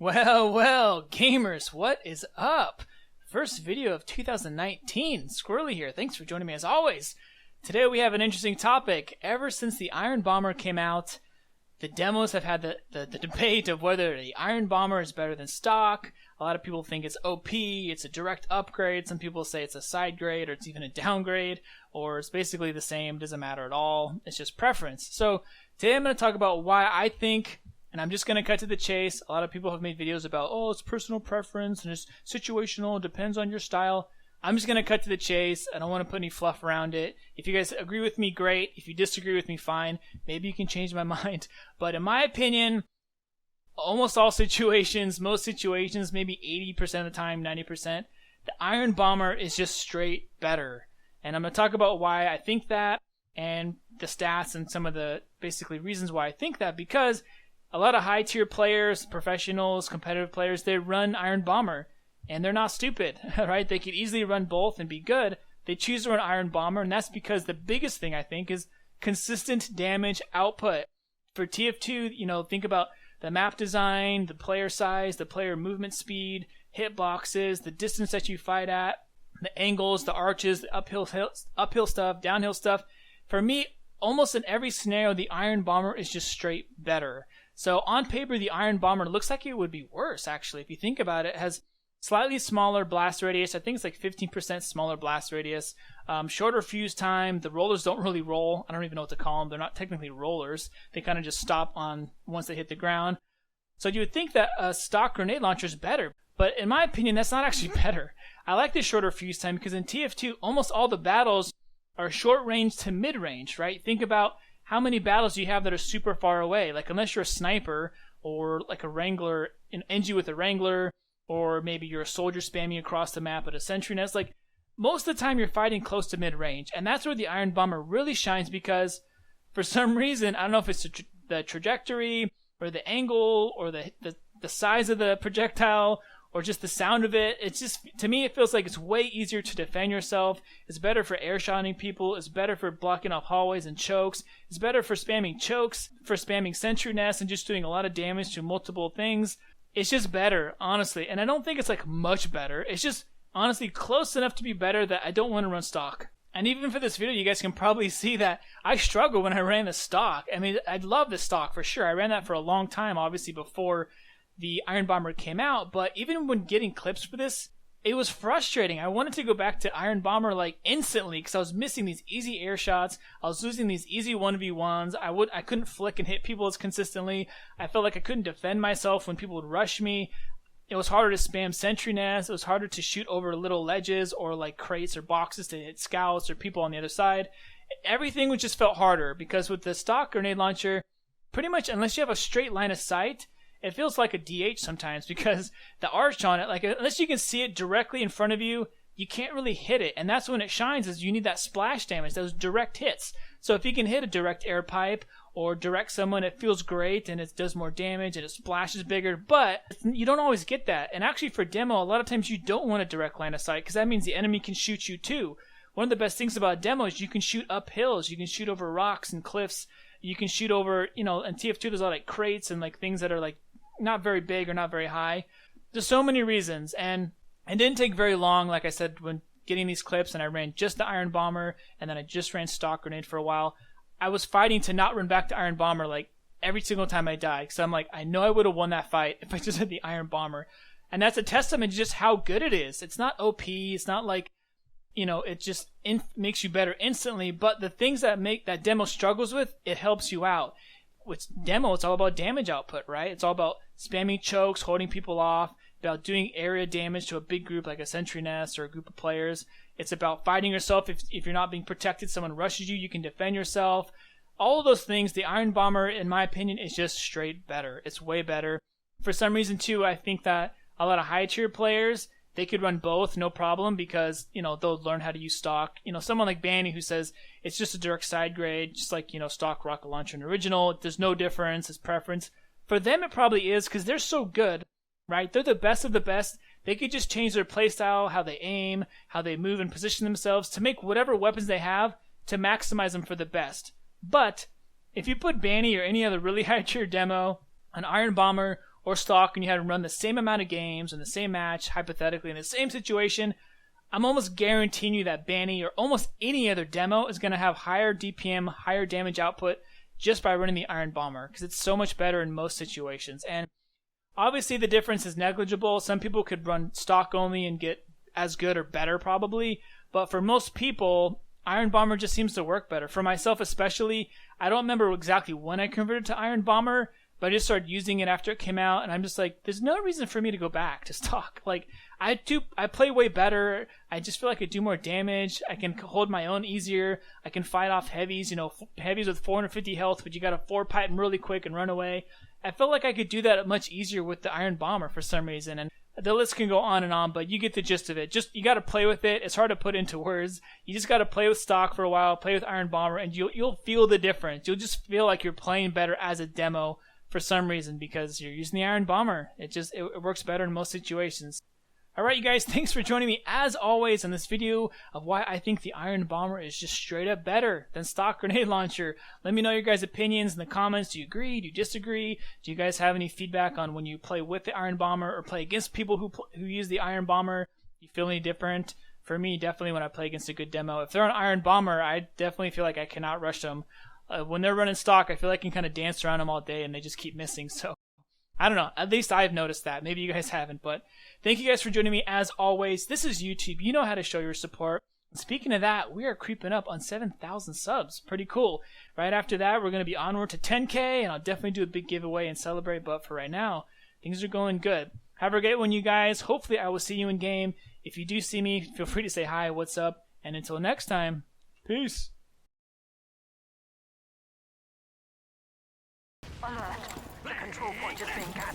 Well, gamers, what is up? First video of 2019. Squirrely here. Thanks for joining me as always. Today we have an interesting topic. Ever since the Iron Bomber came out, the demos have had the debate of whether the Iron Bomber is better than stock. A lot of people think it's OP, it's a direct upgrade. Some people say it's a side grade or it's even a downgrade, or it's basically the same, doesn't matter at all. It's just preference. So today I'm going to talk about why I think, and I'm just going to cut to the chase. A lot of people have made videos about, oh, it's personal preference and it's situational, it depends on your style. I'm just going to cut to the chase. I don't want to put any fluff around it. If you guys agree with me, great. If you disagree with me, fine. Maybe you can change my mind. But in my opinion, almost all situations, most situations, maybe 80% of the time, 90%, the Iron Bomber is just straight better. And I'm going to talk about why I think that and the stats and some of the basically reasons why I think that, because a lot of high-tier players, professionals, competitive players, they run Iron Bomber. And they're not stupid, right? They could easily run both and be good. They choose to run Iron Bomber, and that's because the biggest thing, I think, is consistent damage output. For TF2, think about the map design, the player size, the player movement speed, hitboxes, the distance that you fight at, the angles, the arches, the uphill stuff, downhill stuff. For me, almost in every scenario, the Iron Bomber is just straight better. So on paper, the Iron Bomber looks like it would be worse, actually. If you think about it, it has slightly smaller blast radius. I think it's like 15% smaller blast radius. Shorter fuse time. The rollers don't really roll. I don't even know what to call them. They're not technically rollers. They kind of just stop on once they hit the ground. So you would think that a stock grenade launcher is better. But in my opinion, that's not actually better. I like the shorter fuse time because in TF2, almost all the battles are short range to mid range, right? Think about how many battles you have that are super far away. Like unless you're a sniper or like a Wrangler, an NG with a Wrangler, or maybe you're a soldier spamming across the map at a sentry nest. Like, most of the time you're fighting close to mid-range. And that's where the Iron Bomber really shines because, for some reason, I don't know if it's the trajectory, or the angle, or the size of the projectile, or just the sound of it. It's just, to me, it feels like it's way easier to defend yourself. It's better for airshotting people. It's better for blocking off hallways and chokes. It's better for spamming chokes, for spamming sentry nests, and just doing a lot of damage to multiple things. It's just better, honestly. And I don't think it's like much better. It's just honestly close enough to be better that I don't want to run stock. And even for this video, you guys can probably see that I struggle when I ran the stock. I mean, I love the stock for sure. I ran that for a long time, obviously before the Iron Bomber came out. But even when getting clips for this, it was frustrating. I wanted to go back to Iron Bomber like instantly because I was missing these easy air shots. I was losing these easy 1v1s. I couldn't flick and hit people as consistently. I felt like I couldn't defend myself when people would rush me. It was harder to spam sentry nests. It was harder to shoot over little ledges or like crates or boxes to hit scouts or people on the other side. Everything would just felt harder because with the stock grenade launcher, pretty much unless you have a straight line of sight, it feels like a DH sometimes because the arch on it, like unless you can see it directly in front of you, you can't really hit it. And that's when it shines, is you need that splash damage, those direct hits. So if you can hit a direct air pipe or direct someone, it feels great and it does more damage and it splashes bigger. But you don't always get that. And actually for demo, a lot of times you don't want a direct line of sight because that means the enemy can shoot you too. One of the best things about demo is you can shoot up hills. You can shoot over rocks and cliffs. You can shoot over, in TF2 there's a lot of like crates and like things that are like not very big or not very high. There's so many reasons, and it didn't take very long, like I said, when getting these clips, and I ran just the Iron Bomber, and then I just ran stock grenade for a while. I was fighting to not run back to Iron Bomber like every single time I died, because I'm like, I know I would have won that fight if I just had the Iron Bomber. And that's a testament to just how good it is. It's not OP, it's not like, it just makes you better instantly, but the things that demo struggles with, it helps you out. With demo, it's all about damage output, right? It's all about spamming chokes, holding people off, about doing area damage to a big group like a sentry nest or a group of players. It's about fighting yourself. If you're not being protected, someone rushes you, you can defend yourself. All of those things, the Iron Bomber, in my opinion, is just straight better. It's way better. For some reason, too, I think that a lot of high-tier players, they could run both, no problem, because, they'll learn how to use stock. Someone like Banny who says it's just a direct side grade, just like, stock rocket launcher and original. There's no difference, it's preference. For them, it probably is, because they're so good, right? They're the best of the best. They could just change their playstyle, how they aim, how they move and position themselves to make whatever weapons they have to maximize them for the best. But if you put Banny or any other really high tier demo, an Iron Bomber, or stock and you had to run the same amount of games in the same match, hypothetically in the same situation, I'm almost guaranteeing you that Banny or almost any other demo is going to have higher DPM, higher damage output just by running the Iron Bomber, because it's so much better in most situations. And obviously the difference is negligible. Some people could run stock only and get as good or better probably, but for most people, Iron Bomber just seems to work better. For myself especially, I don't remember exactly when I converted to Iron Bomber, but I just started using it after it came out, and I'm just like, there's no reason for me to go back to stock. Like, I play way better. I just feel like I do more damage. I can hold my own easier. I can fight off heavies, heavies with 450 health, but you gotta 4-pipe them really quick and run away. I felt like I could do that much easier with the Iron Bomber for some reason, and the list can go on and on, but you get the gist of it. Just, you gotta play with it. It's hard to put into words. You just gotta play with stock for a while, play with Iron Bomber, and you'll feel the difference. You'll just feel like you're playing better as a demo for some reason because you're using the Iron Bomber. It works better in most situations. Alright, you guys, thanks for joining me as always on this video of why I think the Iron Bomber is just straight up better than stock grenade launcher. Let me know your guys' opinions in the comments. Do you agree? Do you disagree? Do you guys have any feedback on when you play with the Iron Bomber or play against people who use the Iron Bomber? Do you feel any different? For me, definitely when I play against a good demo. If they're on Iron Bomber, I definitely feel like I cannot rush them. When they're running stock, I feel like I can kind of dance around them all day and they just keep missing. So, I don't know. At least I've noticed that. Maybe you guys haven't. But thank you guys for joining me as always. This is YouTube. You know how to show your support. Speaking of that, we are creeping up on 7,000 subs. Pretty cool. Right after that, we're going to be onward to 10K, and I'll definitely do a big giveaway and celebrate. But for right now, things are going good. Have a great one, you guys. Hopefully, I will see you in game. If you do see me, feel free to say hi, what's up. And until next time, peace. Alert. The control point has been captured.